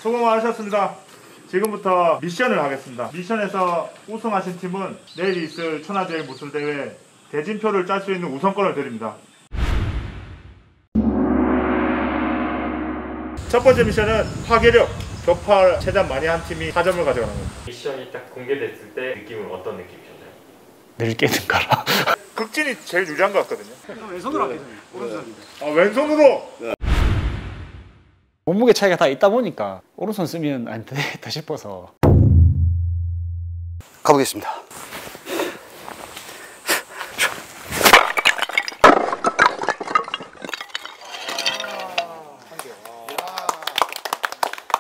수고 많으셨습니다. 지금부터 미션을 하겠습니다. 미션에서 우승하신 팀은 내일 있을 천하제일 무술대회 대진표를 짤 수 있는 우선권을 드립니다. 첫 번째 미션은 파괴력, 격파 최대한 많이 한 팀이 4점을 가져가는 겁니다. 미션이 딱 공개됐을 때 느낌은 어떤 느낌이셨나요? 내일 깨든 가라. 극진이 제일 유리한 것 같거든요. 왼손으로 하겠습니다. 오른손인데. 아, 왼손으로! 몸무게 차이가 다 있다 보니까 오른손 쓰면 안 되겠다 싶어서 가보겠습니다.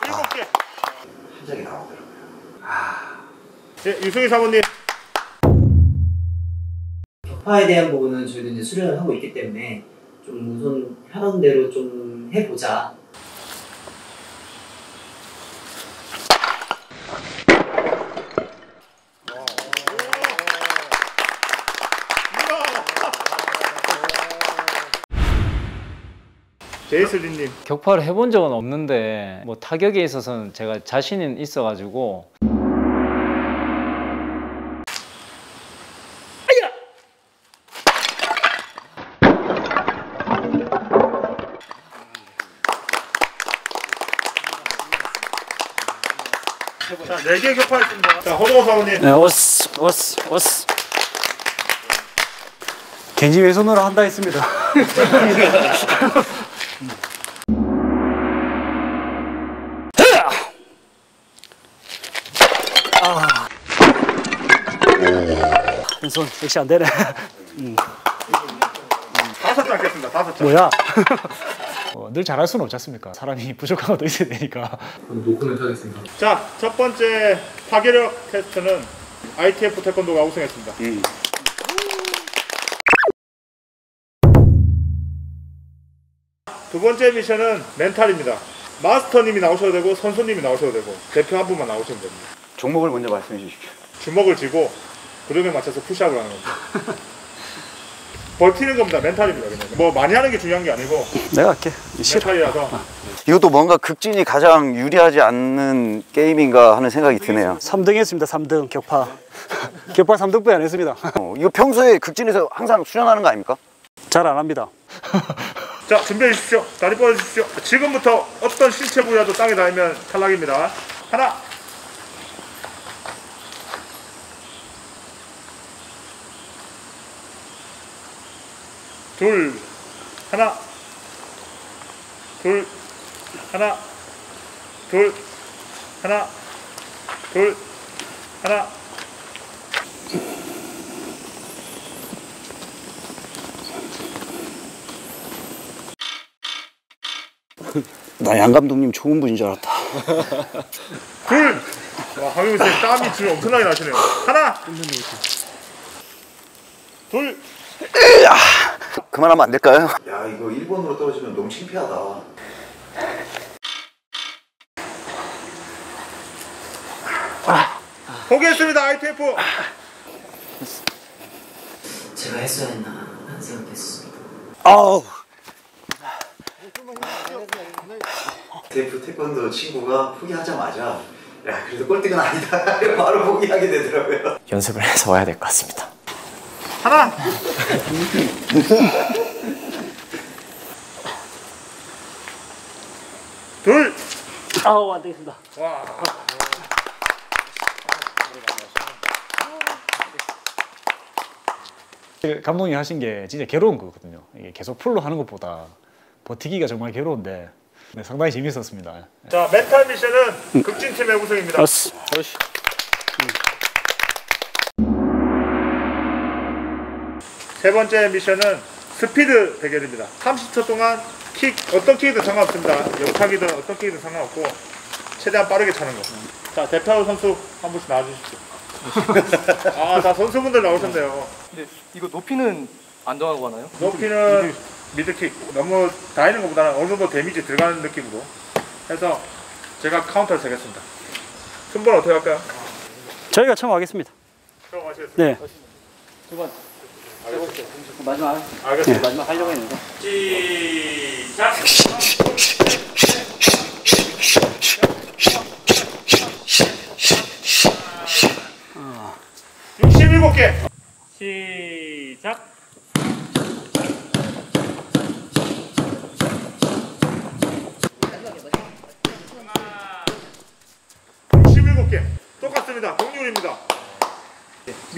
일곱 개. 한 장이 나오더라고요. 네, 유승희 사모님. 격파에 대한 부분은 저희도 이제 수련을 하고 있기 때문에 좀 우선 하던 대로 좀 해보자. 제이슬리님. 격파를 해본 적은 없는데 뭐 타격에 있어서는 제가 자신은 있어가지고 자, 4개 격파했습니다. 자, 허동호 사모님. 네, 오스. 겐지 왼손으로 한다 했습니다. 왼손 역시 안 되네. 5장 깼습니다. 5장. 뭐야? 늘 잘할 수는 없지 않습니까? 사람이 부족한 것도 있어야 되니까. 노코멘트 하겠습니다. 자, 첫 번째 파괴력 테스트는 ITF 태권도가 우승했습니다. 두 번째 미션은 멘탈입니다. 마스터님이 나오셔도 되고 선수님이 나오셔도 되고 대표 한 분만 나오시면 됩니다. 종목을 먼저 말씀해 주십시오. 주먹을 쥐고 그룹에 맞춰서 푸시업을 하는 겁니다. 버티는 겁니다. 멘탈입니다. 그냥. 뭐 많이 하는 게 중요한 게 아니고 내가 할게. 멘탈이라서. 이것도 뭔가 극진이 가장 유리하지 않는 게임인가 하는 생각이 드네요. 3등 했습니다. 3등 격파. 격파 3등뿐이 안 했습니다. 이거 평소에 극진에서 항상 수련하는 거 아닙니까? 잘 안 합니다. 자, 준비해 주십시오. 다리 뻗어 주십시오. 지금부터 어떤 신체 부위라도 땅에 닿으면 탈락입니다. 하나. 둘. 하나. 둘. 하나. 둘. 하나. 둘. 하나. 나 양 감독님 좋은 분인 줄 알았다. 둘! 와, 황영민 선생님 땀이 지금 엄청나게 나시네요. 하나! 둘! 그만하면 안 될까요? 야, 이거 1번으로 떨어지면 너무 창피하다. 포기했습니다, ITF! 제가 했어야 했나 하는 생각도 했습니다. 아우. 대프 태권도 친구가 포기하자마자 야, 그래도 꼴등은 아니다. 바로 포기하게 되더라고요. 연습을 해서 와야 될 것 같습니다. 하나! 둘! 아우 안 되겠습니다. 와. 감독님 하신 게 진짜 괴로운 거거든요. 이게 계속 풀로 하는 것보다 버티기가 정말 괴로운데 네, 상당히 재밌었습니다. 자, 멘탈 미션은 극진팀의 우승입니다. 오스. 세 번째 미션은 스피드 대결입니다. 30초 동안 킥, 어떤 킥이든 상관없습니다. 역타기든 어떤 킥이든 상관없고 최대한 빠르게 차는 거. 자, 대표 선수 한 분씩 나와주십시오. 아, 다 선수분들 나오셨네요. 근데 이거 높이는 안 정하고 하나요? 높이는 미드킥. 너무 다니는 것보다는 어느 정도 데미지 들어가는 느낌으로 해서 제가 카운터를 세겠습니다. 순번 어떻게 할까요? 저희가 처음 하겠습니다. 처음 하시겠습니다. 네. 마지막. 알겠습니다. 마지막 하려고 했는데. 시작!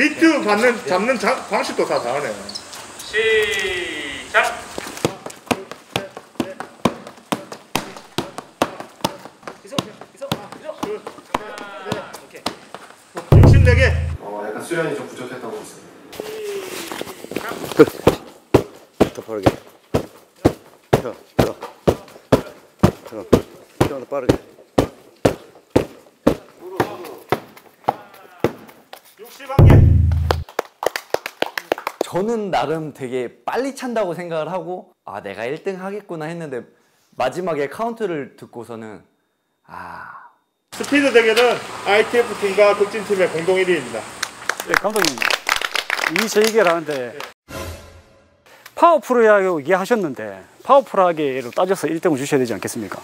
미트 잡는 방식도 다 다르네요. 시작. 오케이. 64개. 약간 수련이 좀 부족했던 것 같습니다. 더 빠르게. 펴. 더 빠르게. 61개. 저는 나름 되게 빨리 찬다고 생각을 하고 아 내가 1등 하겠구나 했는데 마지막에 카운트를 듣고서는 스피드 대결은 ITF 팀과 극진 팀의 공동 1위입니다. 네, 감독님 이 제 얘기를 하는데 파워풀하게 얘기하셨는데 파워풀하게로 따져서 1등을 주셔야 되지 않겠습니까?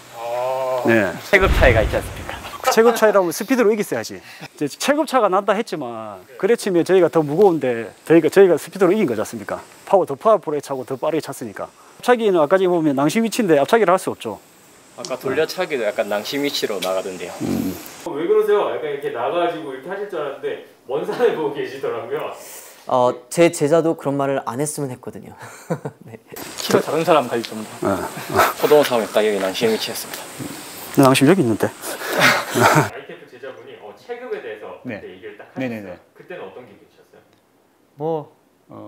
네. 체급 차이가 있지 않습니까? 체급 차이라면 스피드로 이겼어야지. 이제 체급 차가 난다 했지만 그래 치면 저희가 더 무거운데 저희가 스피드로 이긴 거지 않습니까? 더 파워풀하게 차고 더 빠르게 찼으니까. 앞차기는 아까 보면 낭심 위치인데 앞차기를 할 수 없죠. 아까 돌려차기도 약간 낭심 위치로 나가던데요. 왜 그러세요? 약간 이렇게 나가지고 이렇게 하실 줄 알았는데 먼 산을 보고 계시더라고요. 제 제자도 그런 말을 안 했으면 했거든요. 네. 키가 작은 사람 가질 정도. 포도원 사업에 딱 여기 낭심 위치였습니다. 낭심 여기 있는데. ITF 제자분이 체급에 대해서 네. 그때 얘기를 딱 네네네. 하셨어요. 그때는 어떤 기분이셨어요? 뭐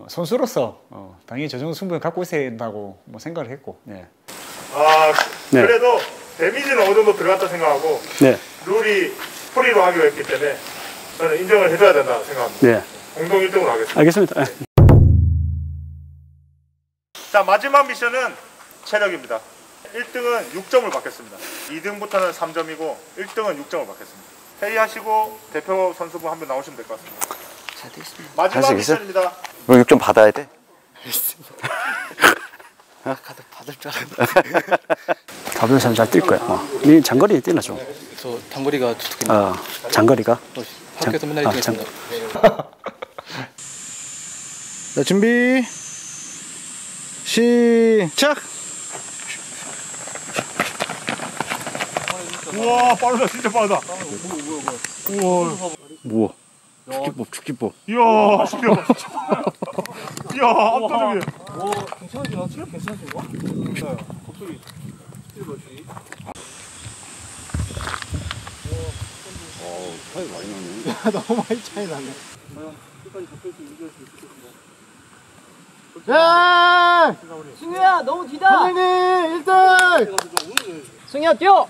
선수로서 당연히 저 정도 승부를 갖고 있어야 된다고 뭐 생각을 했고. 네. 네. 그래도 데미지는 어느 정도 들어갔다 생각하고 네. 룰이 프리로 하기로 했기 때문에 저는 인정을 해줘야 된다 생각합니다. 네. 공동 1등으로 하겠습니다. 알겠습니다. 자, 마지막 미션은 체력입니다. 1등은 6점을 받겠습니다. 2등부터는 3점이고 1등은 6점을 받겠습니다. 회의하시고 대표 선수분 한 분 나오시면 될 것 같습니다. 잘 되겠습니다. 마지막 미션입니다. 너 6점 받아야 돼? 받을 줄 알았는데. 가벼운 사람 잘 뛸 거야. 니 장거리 뛰나 좀. 저 단거리가 좋겠네요. 장거리가. 학교에서 맨날 아, 뛰겠습니다. 자, 준비 시작. 우와, 빠르다. 진짜 빠르다. 우와. 뭐야? 축지법. 이야, 신기하다. 이야, 압도적이네. 괜찮으시나? 체력 괜찮으신가? 네. 갑자기 차이 많이 나네. 너무 많이 차이 나네. 야! 승우야, 너무 뒤다. 선생님 1등! 승우야, 뛰어.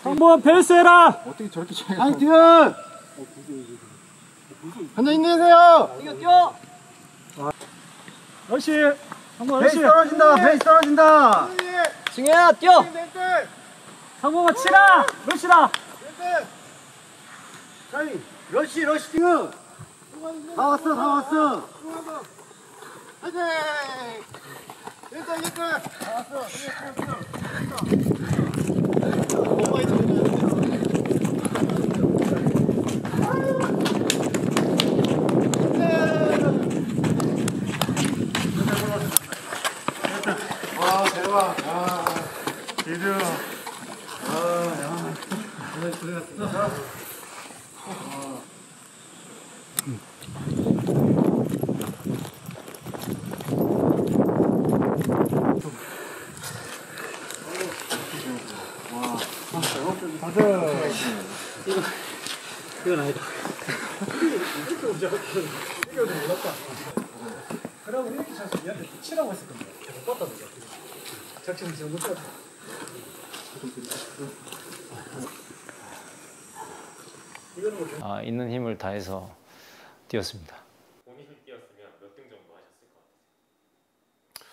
한번 패스해라. 어떻게 저렇게 차이가 나네. 뛰어! 앉아 힘내세요. 뛰어. 러시. 한번 베이스 떨어진다. 베이스 떨어진다. 승우야, 뛰어. 상범아 치라. 러시라. 자이 러시 뛰어. 다 왔어. 화이팅! 1등. 다 왔어. 너무 많이 대박. 이등. 이건 아니다. 그럼 이렇게 쳤으면 얘한테 치라고 했을 건데. 못 봤다 보자. 작전이 잘못 쳤다. 있는 힘을 다해서 뛰었습니다. 본인이 뛰었으면 몇 등 정도 하셨을 것 같아요?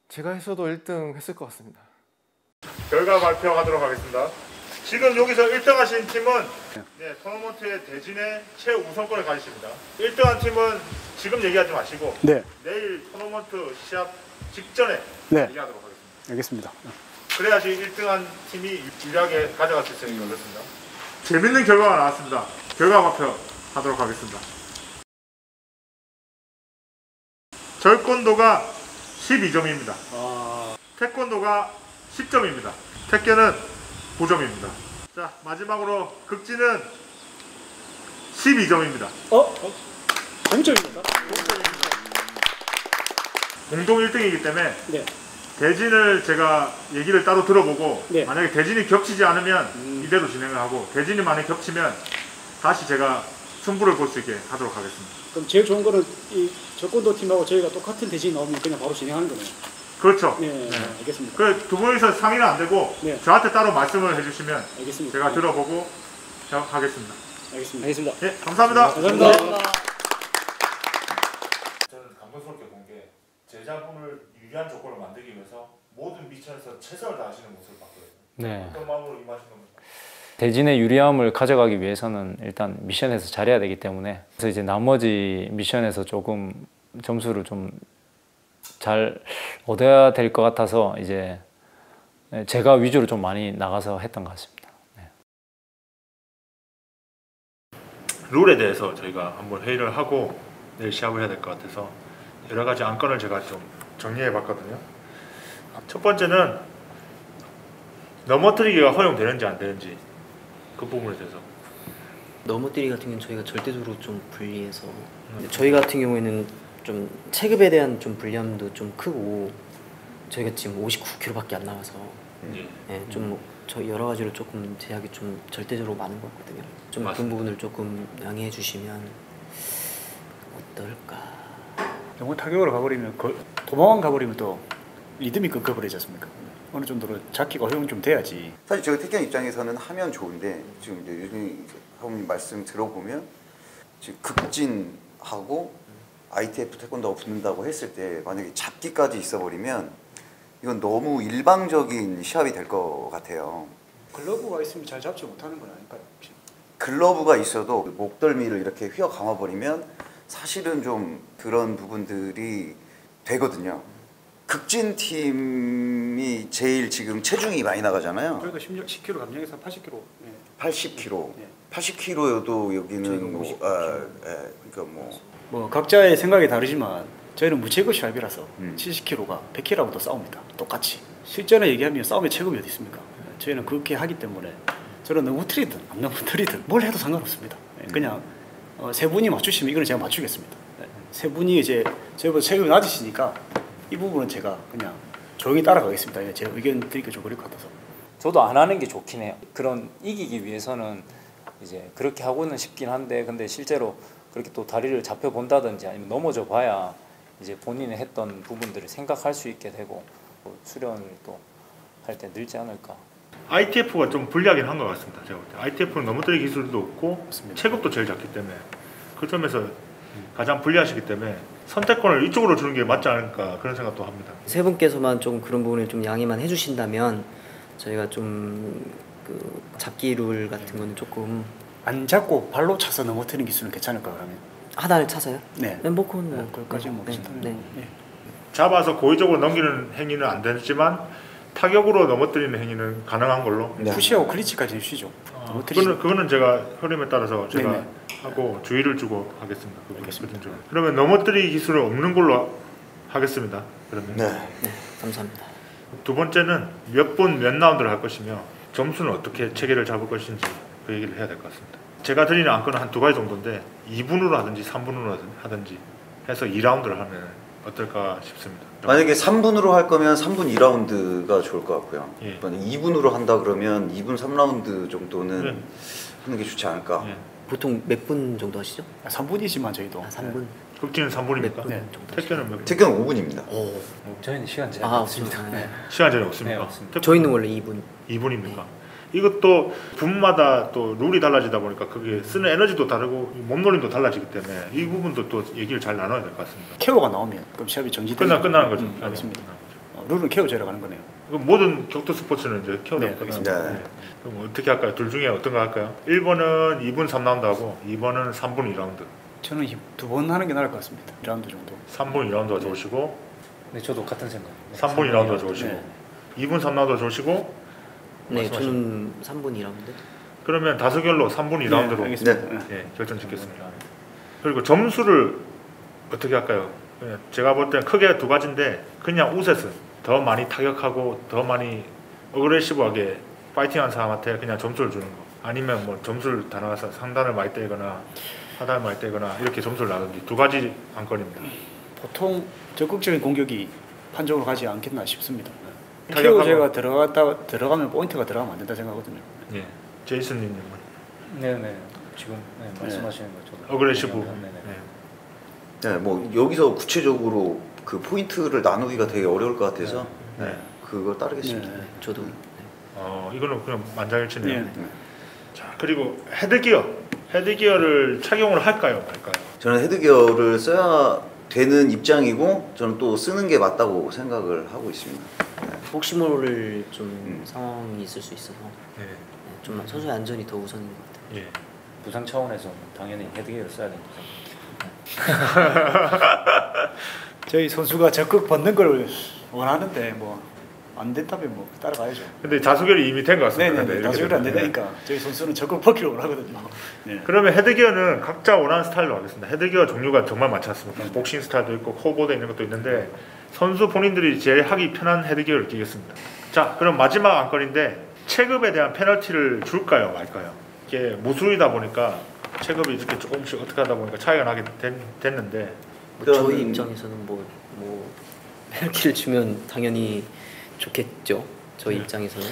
제가 했어도 1등 했을 것 같습니다. 결과 발표하도록 하겠습니다. 지금 여기서 1등 하신 팀은 토너먼트의 대진의 최우선권을 가지십니다. 1등한 팀은 지금 얘기하지 마시고 네. 내일 토너먼트 시합 직전에 네. 얘기하도록 하겠습니다. 알겠습니다. 그래야지 1등한 팀이 유리하게 가져갈 수 있으니까 그렇습니다. 재밌는 결과가 나왔습니다. 결과 발표하도록 하겠습니다. 절권도가 12점입니다. 태권도가 10점입니다. 태권은 9점입니다. 자, 마지막으로 극진은 12점입니다. 동점입니다. 공동 1등이기 때문에 네. 대진을 제가 얘기를 따로 들어보고 네. 만약에 대진이 겹치지 않으면 이대로 진행을 하고 대진이 만약에 겹치면 다시 제가 승부를 볼 수 있게 하도록 하겠습니다. 그럼 제일 좋은 거는 이 적군도 팀하고 저희가 똑같은 대진이 나오면 그냥 바로 진행하는 거네요. 그렇죠. 네, 알겠습니다. 그 두 분이서 상의는 안 되고 네. 저한테 따로 말씀을 해주시면 알겠습니다. 제가 들어보고 하겠습니다. 알겠습니다. 네, 감사합니다. 감사합니다. 저는 감동스럽게 본 게 제자분을 유리한 조건을 만들기 위해서 모든 미션에서 최선을 다하시는 모습을 봤거든요. 네. 어떤 마음으로 임하신 겁니까? 대진의 유리함을 가져가기 위해서는 일단 미션에서 잘해야 되기 때문에 그래서 이제 나머지 미션에서 조금 점수를 좀 잘 얻어야 될 것 같아서 이제 제가 위주로 좀 많이 나가서 했던 것 같습니다. 네. 룰에 대해서 저희가 한번 회의를 하고 내일 시합을 해야 될 것 같아서 여러 가지 안건을 제가 좀 정리해 봤거든요. 첫 번째는 넘어뜨리기가 허용되는지 안 되는지 그 부분에 대해서. 넘어뜨리 같은 경우는 저희가 절대적으로 좀 불리해서 저희 같은 경우에는 좀 체급에 대한 좀 불리함도 좀 크고 저희가 지금 59kg밖에 안 나와서 좀 저 여러 가지로 조금 제약이 좀 절대적으로 많은 것 같거든요. 좀 그런 부분을 조금 양해해 주시면 어떨까. 너무 타격으로 가버리면 도망만 가버리면 또 리듬이 끊겨버리지 않습니까? 어느 정도로 잡기가 허용 좀 돼야지. 사실 제가 태경 입장에서는 하면 좋은데 지금 이제 유진이 사모님 말씀 들어보면 지금 극진하고 ITF 태권도가 붙는다고 했을 때 만약에 잡기까지 있어버리면 이건 너무 일방적인 시합이 될 것 같아요. 글러브가 있으면 잘 잡지 못하는 건 아닐까요? 혹시? 글러브가 있어도 목덜미를 이렇게 휘어 감아버리면 사실은 좀 그런 부분들이 되거든요. 극진 팀이 제일 지금 체중이 많이 나가잖아요. 저희가 10kg 감량해서 80kg. 네. 80kg. 네. 80kg여도 여기는 뭐, 그러니까 뭐 각자의 생각이 다르지만 저희는 무체급 시합이라서 70kg가 100kg하고도 싸웁니다. 똑같이. 실전에 얘기하면 싸움의 체급이 어디 있습니까? 저희는 그렇게 하기 때문에 저는 너무 틀리든 안 너무 틀리든 뭘 해도 상관없습니다. 그냥 세 분이 맞추시면 이거는 제가 맞추겠습니다. 세 분이 이제 저희보다 체급이 낮으시니까 이 부분은 제가 그냥 조용히 따라가겠습니다. 제 의견 드리기가 좀 그럴 것 같아서. 저도 안 하는 게 좋긴 해요. 그런 이기기 위해서는 이제 그렇게 하고는 싶긴 한데 근데 실제로 그렇게 또 다리를 잡혀 본다든지 아니면 넘어져 봐야 이제 본인이 했던 부분들을 생각할 수 있게 되고 수련을 또 할 때 늘지 않을까. ITF가 좀 불리하긴 한 것 같습니다. 제가 볼 때 ITF는 넘어뜨리기 기술도 없고 체급도 제일 작기 때문에 그 점에서 가장 불리하시기 때문에 선택권을 이쪽으로 주는 게 맞지 않을까 그런 생각도 합니다. 세 분께서만 좀 그런 부분을 좀 양해만 해주신다면 저희가 좀 그 잡기 룰 같은 거는 조금 안 잡고 발로 차서 넘어뜨리는 기술은 괜찮을까 그러면? 하단을 차서요? 네. 뭐 그건 뭐 그것까지 뭐 괜찮아요. 네. 네. 잡아서 고의적으로 넘기는 행위는 안 되지만 타격으로 넘어뜨리는 행위는 가능한 걸로. 푸시하고 클리치까지 해주시죠. 그거는 제가 흐름에 따라서 제가 네네. 하고 주의를 주고 하겠습니다. 그러면 넘어뜨리기 기술은 없는 걸로 하겠습니다. 그러면. 네, 감사합니다. 두 번째는 몇 분 몇 라운드를 할 것이며 점수는 어떻게 체계를 잡을 것인지 그 얘기를 해야 될 것 같습니다. 제가 드리는 안건은 한 두 가지 정도인데 2분으로 하든지 3분으로 하든지 해서 2라운드를 하면 어떨까 싶습니다. 만약에 3분으로 할 거면 3분 2라운드가 좋을 것 같고요. 예. 만약 2분으로 한다 그러면 2분 3라운드 정도는 예. 하는 게 좋지 않을까. 예. 보통 몇 분 정도 하시죠? 3분이지만 저희도. 3분. 극진은 3분입니까? 네. 택견은 몇 분? 택견은 5분입니다. 저희는 시간 제한 없습니다. 네. 시간 제한 없습니까? 네, 없습니다. 저희는 원래 2분. 2분입니까? 이것도 분마다 또 룰이 달라지다 보니까 그게 쓰는 에너지도 다르고 몸놀림도 달라지기 때문에 이 부분도 또 얘기를 잘 나눠야 될 것 같습니다. 케어가 나오면 그럼 시합이 정지되는 끝나는 거죠. 알겠습니다. 룰은 케어 제어가는 거네요. 모든 격투 스포츠는 이제 케어가 끝나는 거예요. 네. 그럼 어떻게 할까요? 둘 중에 어떤 거 할까요? 1번은 2분 3라운드 하고 2번은 3분 2라운드. 저는 2번 하는 게 나을 것 같습니다. 2라운드 정도. 3분 2라운드가 좋으시고 네, 저도 같은 생각. 3분 2라운드가 좋으시고 네. 2분 3라운드가 좋으시고 네, 저는 3분 2라운드. 그러면 다수결로 3분 2라운드로 알겠습니다. 네, 결정 짓겠습니다. 그리고 점수를 어떻게 할까요? 제가 볼 때는 크게 두 가지인데 그냥 우세스 더 많이 타격하고 더 많이 어그레시브하게 파이팅한 사람한테 그냥 점수를 주는 거. 아니면 뭐 점수를 다 나가서 상단을 많이 떼거나 하단을 많이 떼거나 이렇게 점수를 나누는지 두 가지 안건입니다. 보통 적극적인 공격이 판정으로 가지 않겠나 싶습니다. 타격하고- 제가 들어가면 포인트가 들어가면 안 된다 생각하거든요. 예, 제이슨님은 네네. 지금 말씀하시는 거 저도. 어그레시브. 네네. 네. 네, 뭐 여기서 구체적으로 그 포인트를 나누기가 되게 어려울 것 같아서 네, 그걸 따르겠습니다. 네. 저도 이거는 그냥 만장일치네요. 네. 자, 그리고 헤드기어를 착용을 할까요, 말까요? 저는 헤드기어를 써야 되는 입장이고 저는 또 쓰는 게 맞다고 생각을 하고 있습니다. 혹시 모를 좀 상황이 있을 수 있어서 네. 좀 선수의 안전이 더 우선인 것 같아요. 예. 부상 차원에서 당연히 헤드기어를 써야 됩니다. 저희 선수가 적극 벗는 걸 원하는데 뭐 안 된다면 뭐 따라가야죠. 근데 자수결이 이미 된 것 같습니다. 네네. 이렇게 다수결이 안 되면. 된다니까 저희 선수는 적극 벗기를 원하거든요. 네. 그러면 헤드기어는 각자 원하는 스타일로 하겠습니다. 헤드기어 종류가 정말 많지 않습니까? 복싱 스타일도 있고 코보드 있는 것도 있는데 선수 본인들이 제일 하기 편한 헤드기어를 끼겠습니다. 자, 그럼 마지막 안건인데 체급에 대한 페널티를 줄까요, 말까요? 이게 무술이다 보니까 체급이 이렇게 조금씩 어떻게 하다 보니까 차이가 나게 됐는데 저희 입장에서는 뭐 페널티를 주면 당연히 좋겠죠. 저희 입장에서는.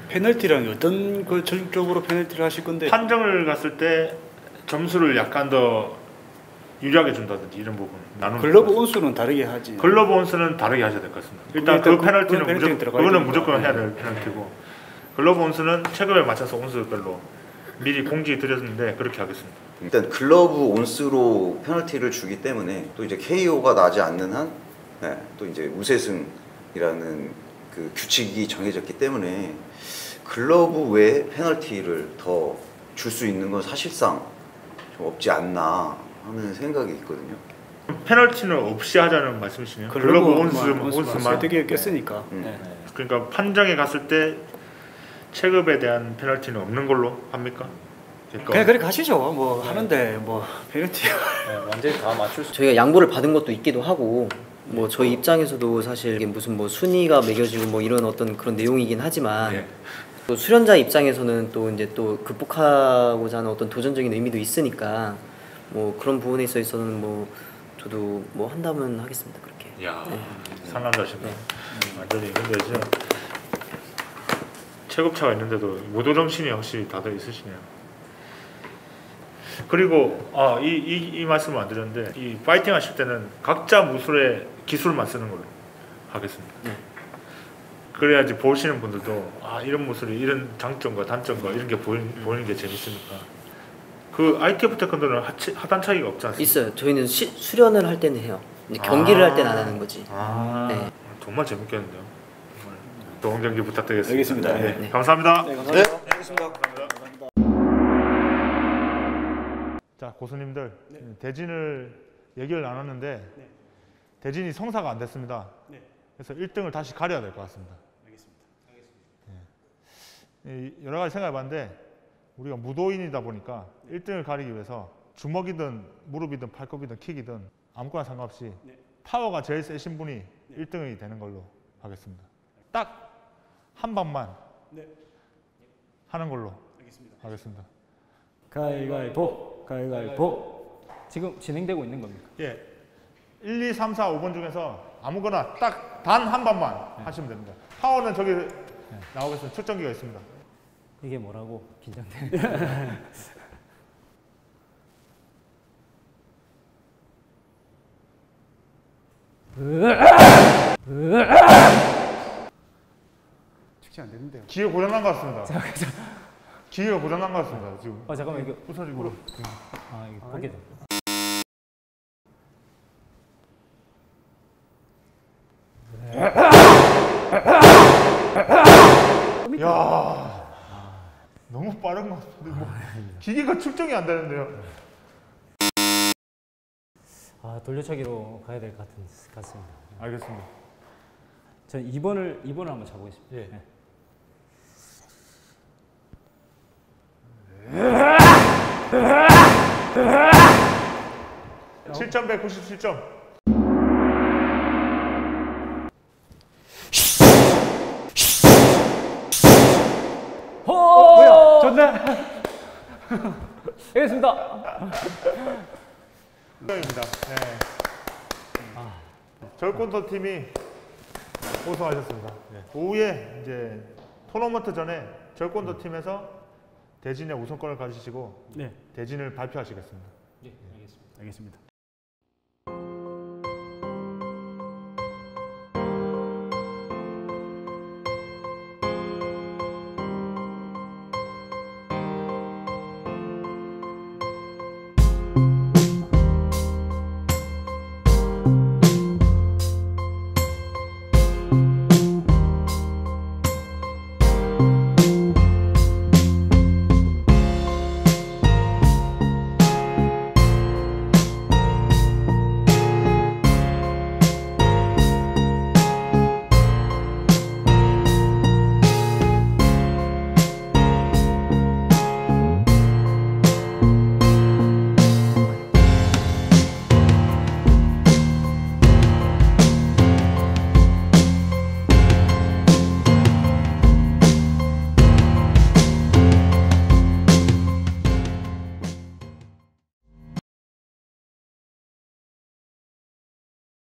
페널티랑 어떤 그 전적으로 페널티를 하실 건데 판정을 갔을 때 점수를 약간 더 유리하게 준다든지 이런 부분 나누는 글러브 것 온수는 다르게 하지. 글러브 온수는 다르게 하셔야 될 것 같습니다. 일단 그 페널티는 무조건 들어가야 그거는 되니까. 무조건 해야 될 페널티고 글러브 온수는 체급에 맞춰서 온수별로 미리 공지 드렸는데 그렇게 하겠습니다. 일단 글러브 온스로 페널티를 주기 때문에 또 이제 KO가 나지 않는 한 또 이제 우세승이라는 그 규칙이 정해졌기 때문에 글러브 외에 페널티를 더 줄 수 있는 건 사실상 좀 없지 않나 하는 생각이 있거든요. 페널티는 없이 하자는 말씀이시네요. 글러브 온수만 헤드기어 꼈으니까. 네. 그러니까 판정에 갔을 때 체급에 대한 페널티는 없는 걸로 합니까? 그냥 그렇게 가시죠. 뭐 하는데 뭐 페널티. 네, 완전히 다 맞출 수. 저희가 양보를 받은 것도 있기도 하고 뭐 저희 입장에서도 사실 이게 무슨 뭐 순위가 매겨지고 뭐 이런 어떤 그런 내용이긴 하지만 네. 또 수련자 입장에서는 또 이제 또 극복하고자 하는 어떤 도전적인 의미도 있으니까 뭐 그런 부분에 있어서는 뭐 저도 뭐 한다면 하겠습니다. 그렇게. 야, 상남자시네. 완전히 근데 이제 체급차가 있는데도 무도 정신이 확실히 다들 있으시네요. 그리고 이 말씀을 안 드렸는데 이 파이팅 하실 때는 각자 무술의 기술만 쓰는 걸로 하겠습니다. 그래야지 보시는 분들도 이런 무술이 이런 장점과 단점과 이런 게 보이는 게 재밌으니까. 그 ITF 태권도는 하단 차이가 없지 않습니까? 있어요. 저희는 수련을 할 때는 해요. 이제 경기를 할 때는 안 하는 거지. 네. 정말 재밌겠는데요. 정말 좋은 경기 부탁드리겠습니다. 알겠습니다. 네. 네. 감사합니다. 네, 감사합니다. 네, 알겠습니다. 자, 고수님들 대진을 얘기를 나눴는데 대진이 성사가 안 됐습니다. 그래서 1등을 다시 가려야 될 것 같습니다. 알겠습니다. 여러 가지 생각해봤는데 우리가 무도인이다 보니까 1등을 가리기 위해서 주먹이든 무릎이든 팔굽이든 킥이든 아무거나 상관없이 파워가 제일 세신 분이 1등이 되는 걸로 하겠습니다. 딱 한 번만 하는 걸로 하겠습니다. 가위가위보, 가위가위보. 지금 진행되고 있는 겁니까? 예, 1, 2, 3, 4, 5번 중에서 아무거나 딱 단 한 번만 하시면 됩니다. 파워는 저기 나오겠습니다. 측정기가 있습니다. 이게 뭐라고 긴장되네. 측지 안 되는데요. 기계 고장난 것 같습니다. 기계가 고장난 것 같습니다. 지금. 잠깐만 이거 부서지고. 이거 보게 돼. 야, 너무 빠른 것 같은데 뭐 기계가 측정이 안 되는데요. 돌려차기로 가야 될 것 같습니다. 알겠습니다. 전 2번을 한번 잡아보겠습니다. 예. 네. 7,197점. 뭐야? 좋네. 알겠습니다. 입니다. 네. 절권도 팀이 우승하셨습니다. 오후에 이제 토너먼트 전에 절권도 팀에서 대진의 우선권을 가지시고 네. 대진을 발표하시겠습니다. 알겠습니다.